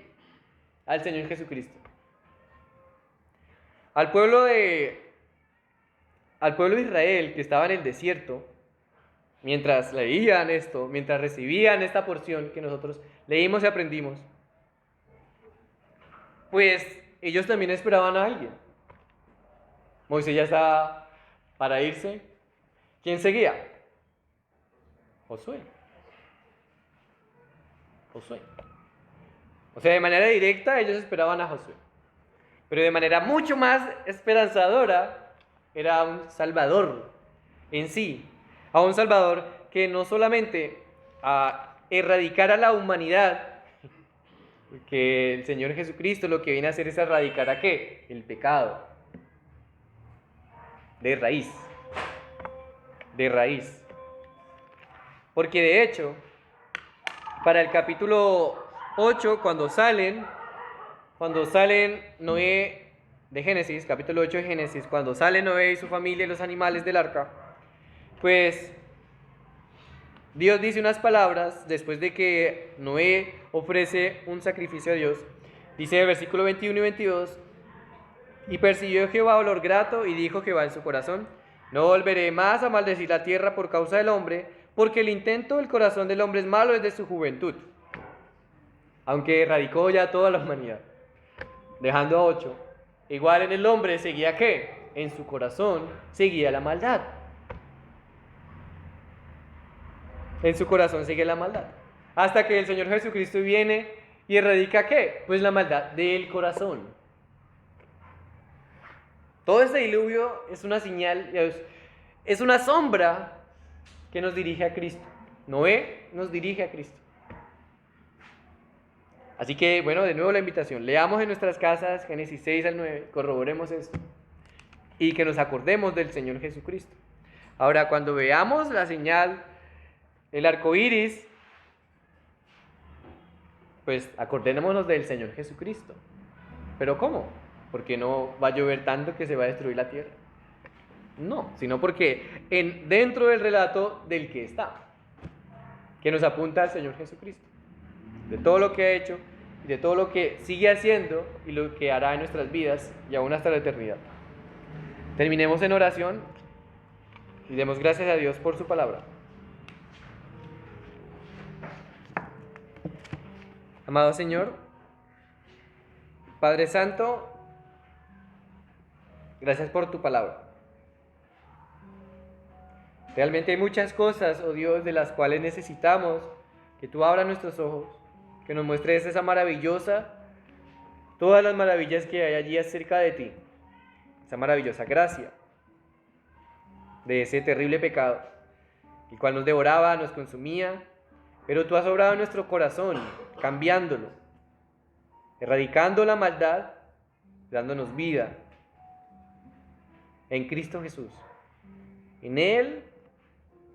al Señor Jesucristo. Al pueblo de Israel que estaba en el desierto, mientras leían esto, mientras recibían esta porción que nosotros leímos y aprendimos, pues ellos también esperaban a alguien. Moisés ya estaba para irse. ¿Quién seguía? Josué. O sea, de manera directa ellos esperaban a Josué. Pero de manera mucho más esperanzadora era un Salvador en sí. A un Salvador que no solamente erradicara la humanidad Que el Señor Jesucristo lo que viene a hacer es erradicar ¿a qué? El pecado. De raíz. De raíz. Porque de hecho, para el capítulo 8, cuando salen Noé de Génesis, capítulo 8 de Génesis, cuando sale Noé y su familia y los animales del arca, pues Dios dice unas palabras después de que Noé ofrece un sacrificio a Dios. Dice el versículo 21 y 22, y percibió Jehová olor grato y dijo Jehová en su corazón, no volveré más a maldecir la tierra por causa del hombre, porque el intento del corazón del hombre es malo desde su juventud. Aunque erradicó ya toda la humanidad, dejando a 8. Igual en el hombre seguía ¿qué? En su corazón seguía la maldad. En su corazón sigue la maldad. Hasta que el Señor Jesucristo viene y erradica ¿qué? Pues la maldad del corazón. Todo este diluvio es una señal, es una sombra que nos dirige a Cristo. Noé nos dirige a Cristo. Así que, bueno, de nuevo la invitación. Leamos en nuestras casas Génesis 6 al 9, corroboremos esto. Y que nos acordemos del Señor Jesucristo. Ahora, cuando veamos la señal, el arco iris, pues acordémonos del Señor Jesucristo. ¿Pero cómo? Porque no va a llover tanto que se va a destruir la tierra. No, sino porque dentro del relato del que está, que nos apunta al Señor Jesucristo, de todo lo que ha hecho y de todo lo que sigue haciendo y lo que hará en nuestras vidas y aún hasta la eternidad. Terminemos en oración y demos gracias a Dios por su palabra. Amado Señor, Padre Santo, gracias por tu palabra. Realmente hay muchas cosas, oh Dios, de las cuales necesitamos que tú abras nuestros ojos, que nos muestres esa maravillosa, todas las maravillas que hay allí acerca de ti, esa maravillosa gracia de ese terrible pecado, el cual nos devoraba, nos consumía, pero tú has obrado en nuestro corazón, cambiándolo, erradicando la maldad, dándonos vida en Cristo Jesús. En Él,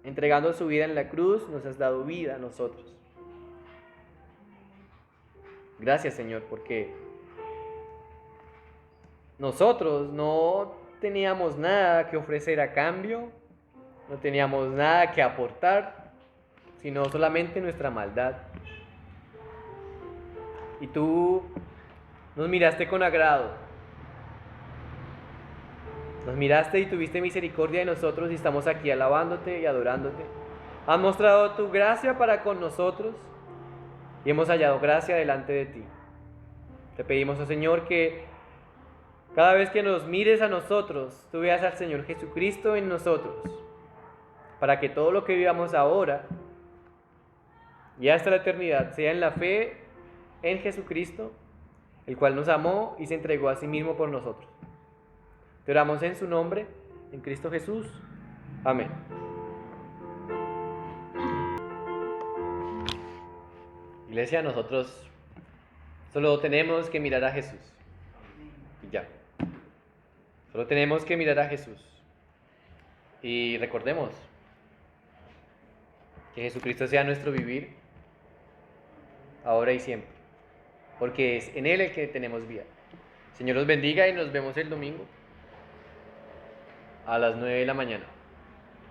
entregando su vida en la cruz, nos has dado vida a nosotros. Gracias, Señor, porque nosotros no teníamos nada que ofrecer a cambio, no teníamos nada que aportar, sino solamente nuestra maldad. Y tú nos miraste con agrado, nos miraste y tuviste misericordia de nosotros y estamos aquí alabándote y adorándote. Has mostrado tu gracia para con nosotros y hemos hallado gracia delante de ti. Te pedimos, oh Señor, que cada vez que nos mires a nosotros, tú veas al Señor Jesucristo en nosotros, para que todo lo que vivamos ahora y hasta la eternidad sea en la fe en Jesucristo, el cual nos amó y se entregó a sí mismo por nosotros. Te oramos en su nombre, en Cristo Jesús. Amén. Iglesia, nosotros solo tenemos que mirar a Jesús. Y ya. Solo tenemos que mirar a Jesús. Y recordemos que Jesucristo sea nuestro vivir, ahora y siempre. Porque es en Él el que tenemos vida. Señor los bendiga y nos vemos el domingo a las 9 de la mañana.